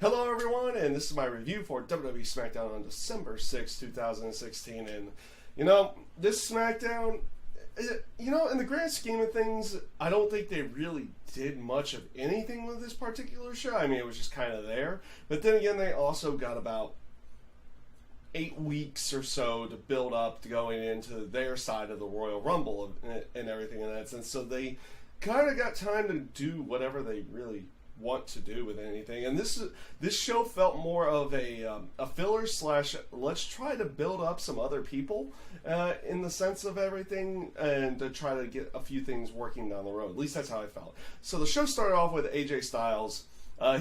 Hello everyone, and this is my review for WWE Smackdown on December 6, 2016, and this Smackdown, in the grand scheme of things, I don't think they really did much of anything with this particular show. I mean, it was just kind of there, but then again, they also got about 8 weeks or so to build up to going into their side of the Royal Rumble and everything in that sense, so they kind of got time to do whatever they really want to do with anything. And this show felt more of a filler slash let's try to build up some other people in the sense of everything, and to try to get a few things working down the road. At least that's how I felt. So the show started off with AJ Styles.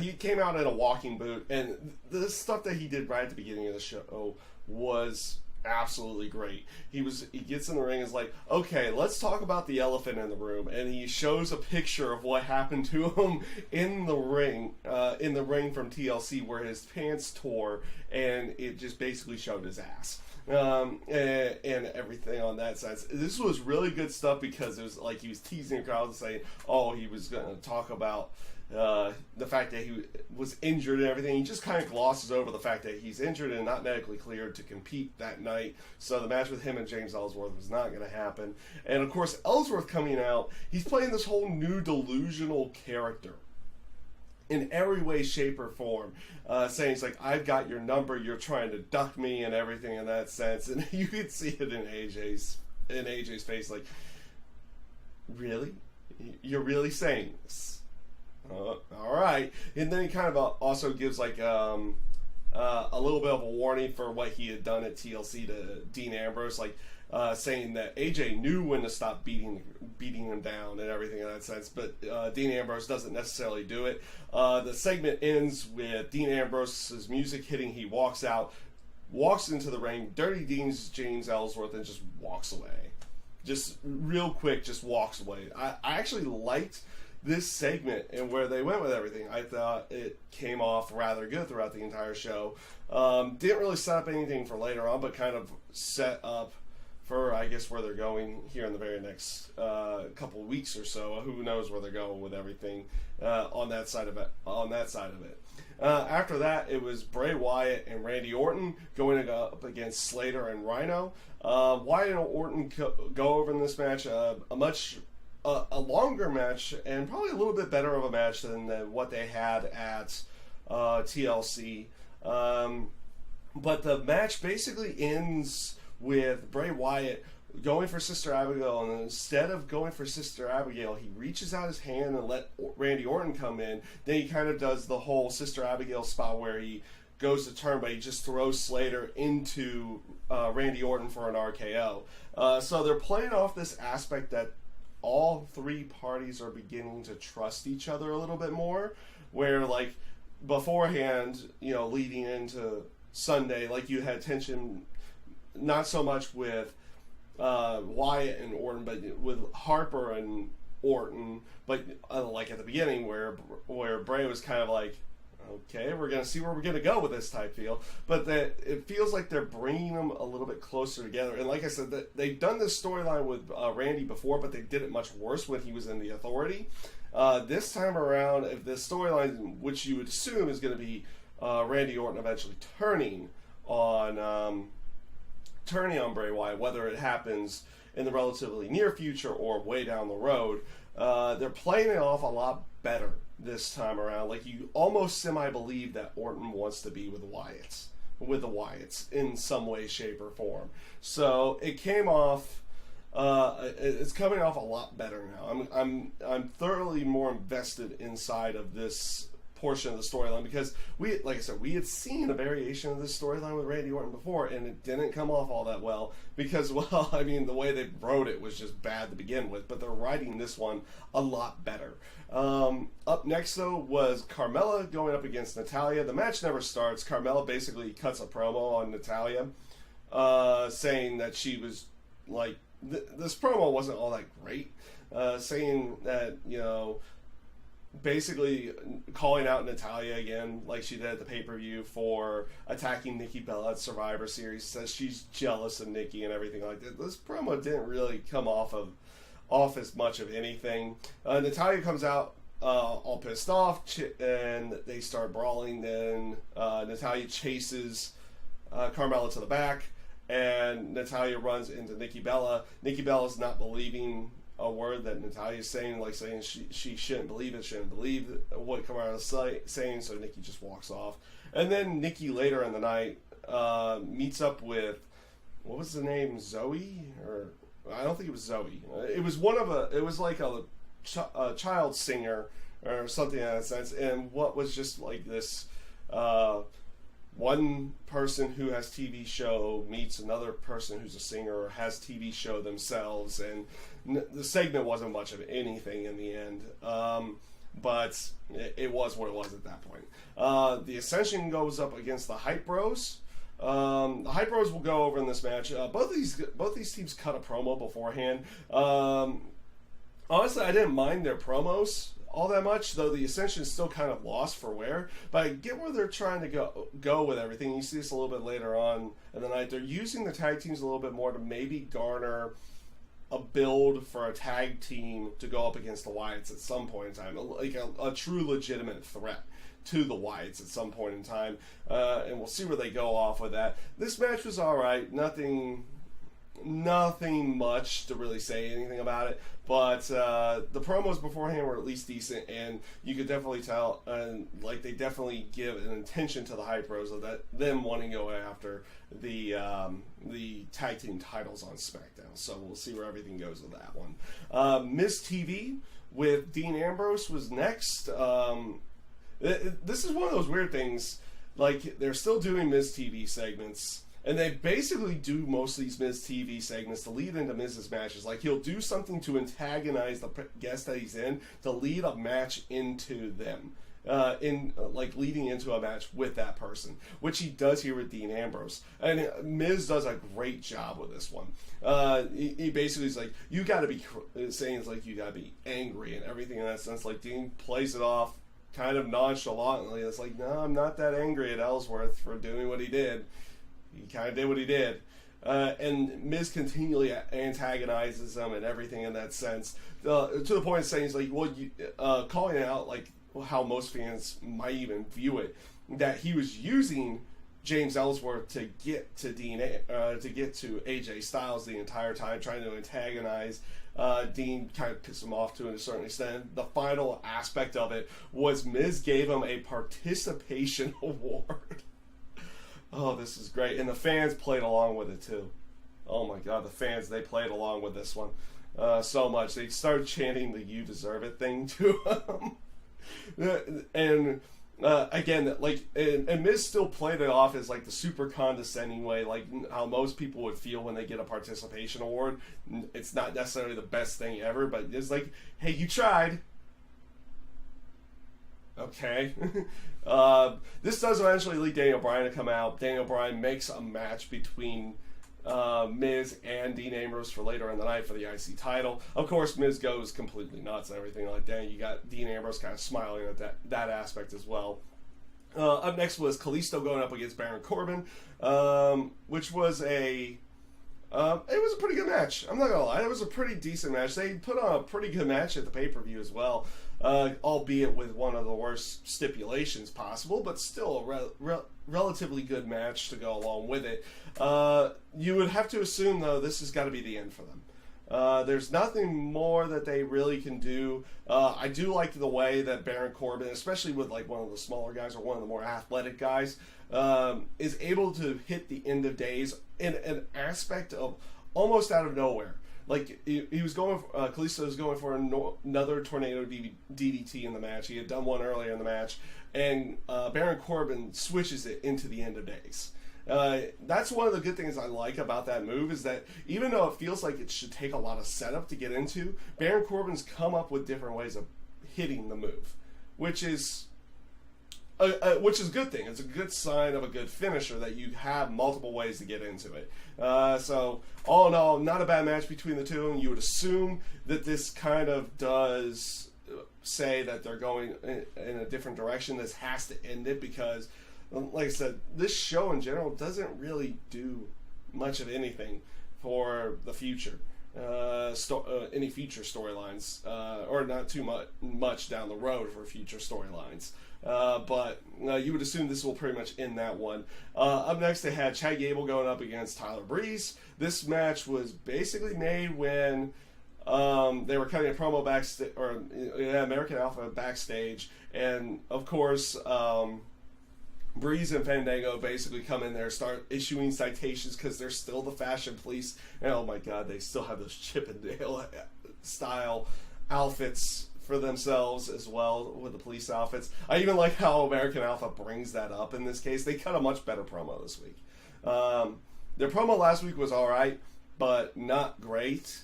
He came out in a walking boot, and the stuff that he did right at the beginning of the show was absolutely great. He gets in the ring and is like, okay, let's talk about the elephant in the room, and he shows a picture of what happened to him in the ring from TLC, where his pants tore and it just basically showed his ass. And everything on that sense. This was really good stuff, because it was like he was teasing the crowd and saying, oh, he was going to talk about the fact that he was injured and everything. He just kind of glosses over the fact that he's injured and not medically cleared to compete that night. So the match with him and James Ellsworth was not going to happen. And of course, Ellsworth coming out, he's playing this whole new delusional character in every way, shape, or form, saying it's like, I've got your number, you're trying to duck me and everything in that sense. And you could see it in AJ's face, like, really? You're really saying this? All right. And then he kind of also gives like a little bit of a warning for what he had done at TLC to Dean Ambrose, like saying that AJ knew when to stop beating him down and everything in that sense, but Dean Ambrose doesn't necessarily do it. The segment ends with Dean Ambrose's music hitting. He walks out, walks into the ring, Dirty Dean's James Ellsworth, and just walks away. Just real quick, just walks away. I actually liked this segment and where they went with everything. I thought it came off rather good throughout the entire show. Didn't really set up anything for later on, but kind of set up for, I guess, where they're going here in the very next couple weeks or so. Who knows where they're going with everything on that side of it. After that, it was Bray Wyatt and Randy Orton going up against Slater and Rhino. Wyatt and Orton go over in this match. A longer match, and probably a little bit better of a match than what they had at TLC. But the match basically ends with Bray Wyatt going for Sister Abigail, and instead of going for Sister Abigail, he reaches out his hand and let Randy Orton come in. Then he kind of does the whole Sister Abigail spot where he goes to turn, but he just throws Slater into Randy Orton for an RKO. So they're playing off this aspect that all three parties are beginning to trust each other a little bit more, where like beforehand, leading into Sunday, like you had tension not so much with Wyatt and Orton, but with Harper and Orton, but like at the beginning where Bray was kind of like, okay, we're going to see where we're going to go with this type feel. But that it feels like they're bringing them a little bit closer together. And like I said, they've done this storyline with Randy before, but they did it much worse when he was in the Authority. This time around, if the storyline, which you would assume is going to be Randy Orton eventually turning on Bray Wyatt, whether it happens in the relatively near future or way down the road, they're playing it off a lot better this time around. Like, you almost semi-believe that Orton wants to be with the Wyatts in some way, shape, or form. So it came off. It's coming off a lot better now. I'm thoroughly more invested inside of this portion of the storyline, because we had seen a variation of this storyline with Randy Orton before, and it didn't come off all that well because, well, I mean, the way they wrote it was just bad to begin with, but they're writing this one a lot better. Up next, though, was Carmella going up against Natalya. The match never starts. Carmella basically cuts a promo on Natalya, saying that she was like, this promo wasn't all that great, saying that, basically calling out Natalya again, like she did at the pay-per-view for attacking Nikki Bella at Survivor Series. Says she's jealous of Nikki and everything like that. This promo didn't really come off as much of anything. Natalya comes out all pissed off, and they start brawling. Then Natalya chases Carmella to the back, and Natalya runs into Nikki Bella. Nikki Bella's not believing a word that Natalya's saying, like saying she shouldn't believe it, shouldn't believe what Carmella's saying, so Nikki just walks off. And then Nikki later in the night meets up with, what was the name, Zoe? Or I don't think it was Zoe. It was it was like a child singer or something in that sense, and what was just like this one person who has TV show meets another person who's a singer or has TV show themselves, and the segment wasn't much of anything in the end, but it was what it was at that point. The Ascension goes up against the Hype Bros. The Hype Bros will go over in this match. Both these teams cut a promo beforehand. Honestly, I didn't mind their promos all that much, though the Ascension is still kind of lost for wear. But I get where they're trying to go with everything. You see this a little bit later on in the night. They're using the tag teams a little bit more to maybe garner a build for a tag team to go up against the Wyatts at some point in time, like a true legitimate threat to the Wyatts at some point in time, and we'll see where they go off with that. This match was all right, nothing much to really say anything about it, but the promos beforehand were at least decent, and you could definitely tell, like they definitely give an intention to the Hype Bros of that them wanting to go after the tag team titles on SmackDown. So we'll see where everything goes with that one. Miz TV with Dean Ambrose was next. This is one of those weird things. Like, they're still doing Miz TV segments, and they basically do most of these Miz TV segments to lead into Miz's matches. Like, he'll do something to antagonize the guest that he's in to lead a match into them. Leading into a match with that person, which he does here with Dean Ambrose, and Miz does a great job with this one. He basically is like, you got to be saying it's like you got to be angry and everything in that sense. Like, Dean plays it off kind of nonchalantly. It's like, no, I'm not that angry at Ellsworth for doing what he did. He kind of did what he did. And Miz continually antagonizes him and everything in that sense, to the point of saying, he's like, well, calling out like how most fans might even view it, that he was using James Ellsworth to get to AJ Styles the entire time, trying to antagonize Dean, kind of piss him off to a certain extent. The final aspect of it was Miz gave him a participation award. Oh, this is great. And the fans played along with it too. Oh my God, the fans, they played along with this one so much. They started chanting the "you deserve it" thing to him. And again, like, and Miz still played it off as like the super condescending way, like how most people would feel when they get a participation award. It's not necessarily the best thing ever, but it's like, hey, you tried. Okay. This does eventually lead Daniel Bryan to come out. Daniel Bryan makes a match between Miz and Dean Ambrose for later in the night for the IC title. Of course, Miz goes completely nuts and everything like that. You got Dean Ambrose kind of smiling at that aspect as well. Up next was Kalisto going up against Baron Corbin, which was it was a pretty good match. I'm not gonna lie, it was a pretty decent match. They put on a pretty good match at the pay-per-view as well, albeit with one of the worst stipulations possible, but still a relatively good match to go along with it. You would have to assume, though, this has got to be the end for them. There's nothing more that they really can do. I do like the way that Baron Corbin, especially with like one of the smaller guys or one of the more athletic guys, is able to hit the end of days in an aspect of almost out of nowhere. Like, he was going, Kalisto was going for another tornado DDT in the match. He had done one earlier in the match, and Baron Corbin switches it into the end of days. That's one of the good things I like about that move, is that even though it feels like it should take a lot of setup to get into, Baron Corbin's come up with different ways of hitting the move, which is a good thing. It's a good sign of a good finisher that you have multiple ways to get into it. So all in all, not a bad match between the two, and you would assume that this kind of does say that they're going in a different direction. This has to end it, because like I said, this show in general doesn't really do much of anything for the future. any future storylines, or not too much down the road for future storylines. But you would assume this will pretty much end that one. Up next, they had Chad Gable going up against Tyler Breeze. This match was basically made when they were cutting a promo backstage, or American Alpha backstage, and of course, Breeze and Fandango basically come in there, start issuing citations because they're still the fashion police. And oh my god, they still have those Chippendale style outfits for themselves as well with the police outfits. I even like how American Alpha brings that up in this case. They cut a much better promo this week. Their promo last week was alright, but not great.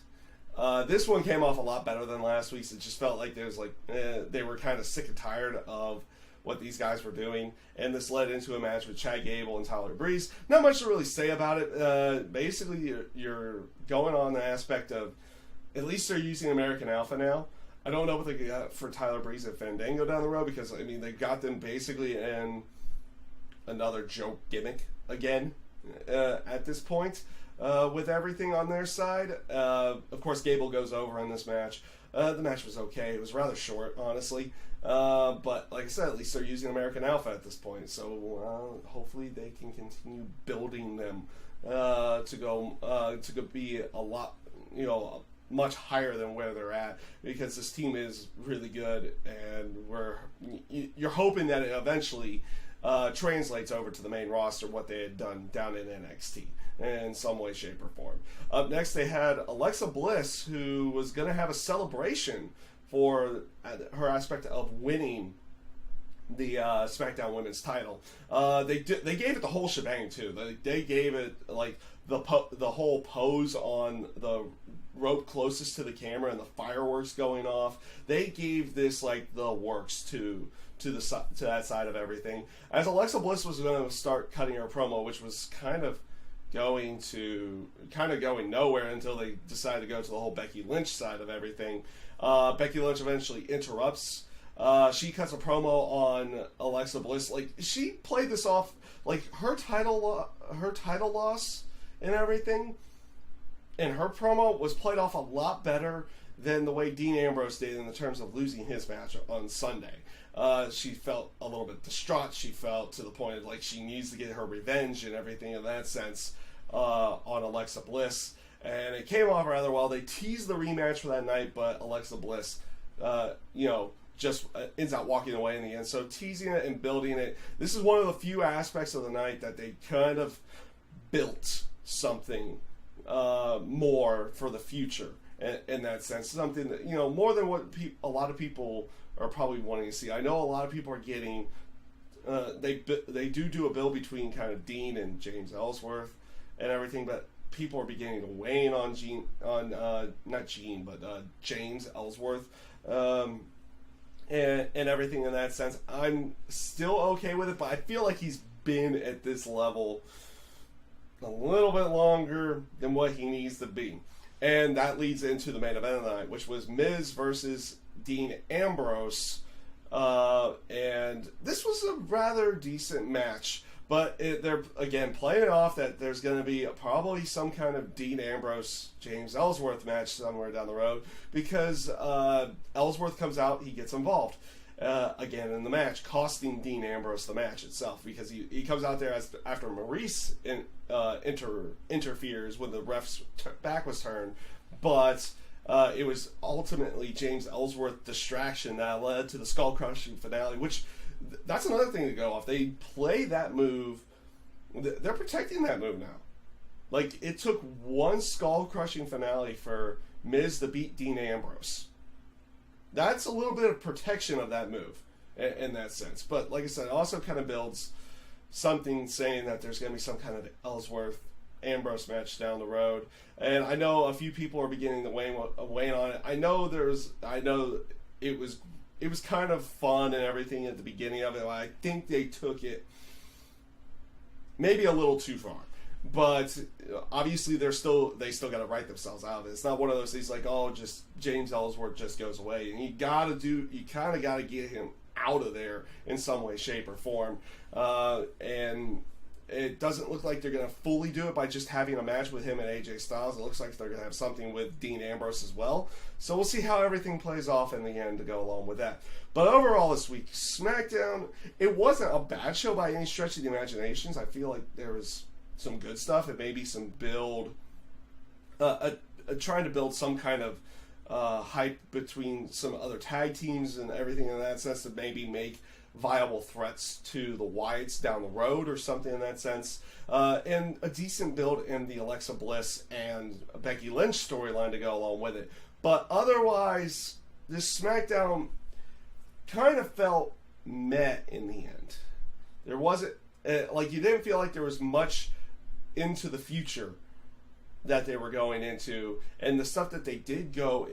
This one came off a lot better than last week's. It just felt like they were kind of sick and tired of what these guys were doing, and this led into a match with Chad Gable and Tyler Breeze. Not much to really say about it. Basically, you're going on the aspect of, at least they're using American Alpha now. I don't know what they got for Tyler Breeze and Fandango down the road, because, I mean, they got them basically in another joke gimmick again at this point with everything on their side. Of course, Gable goes over in this match. The match was okay. It was rather short, honestly. But like I said, at least they're using American Alpha at this point. So hopefully they can continue building them to go be a lot, much higher than where they're at, because this team is really good, and you're hoping that it eventually translates over to the main roster, what they had done down in NXT in some way, shape, or form. Up next, they had Alexa Bliss, who was going to have a celebration for her aspect of winning the SmackDown Women's title. They gave it the whole shebang too. They gave it like the whole pose on the rope closest to the camera and the fireworks going off. They gave this like the works to that side of everything. As Alexa Bliss was going to start cutting her promo, which was kind of going nowhere until they decided to go to the whole Becky Lynch side of everything. Becky Lynch eventually interrupts. She cuts a promo on Alexa Bliss. Like, she played this off like her title loss and everything, and her promo was played off a lot better than the way Dean Ambrose did in the terms of losing his match on Sunday. She felt a little bit distraught. She felt to the point of like she needs to get her revenge and everything in that sense on Alexa Bliss. And it came off rather well. They teased the rematch for that night, but Alexa Bliss, just ends up walking away in the end. So teasing it and building it. This is one of the few aspects of the night that they kind of built something more for the future in that sense. Something that, more than what a lot of people are probably wanting to see. I know a lot of people are getting, they do a build between kind of Dean and James Ellsworth and everything, but people are beginning to weigh in on James Ellsworth, and everything in that sense. I'm still okay with it, but I feel like he's been at this level a little bit longer than what he needs to be. And that leads into the main event of the night, which was Miz versus Dean Ambrose. And this was a rather decent match. But they're, again, playing it off that there's going to be probably some kind of Dean Ambrose, James Ellsworth match somewhere down the road, because Ellsworth comes out, he gets involved again in the match, costing Dean Ambrose the match itself, because he comes out there after Maurice interferes when the ref's back was turned, but it was ultimately James Ellsworth's distraction that led to the skull-crushing finale, which... That's another thing to go off. They play that move. They're protecting that move now. Like, it took one skull-crushing finale for Miz to beat Dean Ambrose. That's a little bit of protection of that move in that sense. But like I said, it also kind of builds something saying that there's going to be some kind of Ellsworth-Ambrose match down the road. And I know a few people are beginning to weigh on it. I know it was kind of fun and everything at the beginning of it. I think they took it maybe a little too far. But obviously they still got to write themselves out of it. It's not one of those things like, just James Ellsworth just goes away. And you kind of got to get him out of there in some way, shape, or form. And It doesn't look like they're going to fully do it by just having a match with him and AJ Styles. It looks like they're going to have something with Dean Ambrose as well. So we'll see how everything plays off in the end to go along with that. But overall this week, SmackDown, it wasn't a bad show by any stretch of the imaginations. I feel like there was some good stuff. It may be some build, trying to build some kind of hype between some other tag teams and everything in that sense to maybe make viable threats to the Wyatts down the road or something in that sense. And a decent build in the Alexa Bliss and Becky Lynch storyline to go along with it. But otherwise, this SmackDown kind of felt meh in the end. There wasn't, like, you didn't feel like there was much into the future that they were going into, and the stuff that they did go,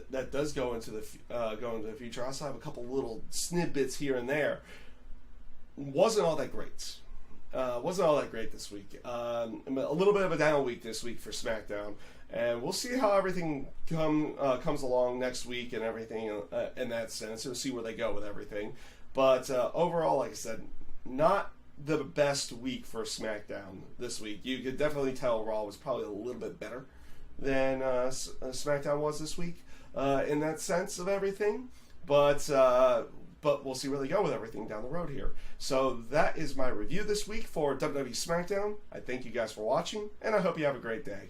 that does go into the future. I also have a couple little snippets here and there. Wasn't all that great. Wasn't all that great this week. A little bit of a down week this week for SmackDown, and we'll see how everything comes along next week and everything in that sense. We'll see where they go with everything. But overall, like I said, not the best week for SmackDown this week. You could definitely tell Raw was probably a little bit better than SmackDown was this week in that sense of everything. But we'll see where they go with everything down the road here. So that is my review this week for WWE Smackdown. I thank you guys for watching, and I hope you have a great day.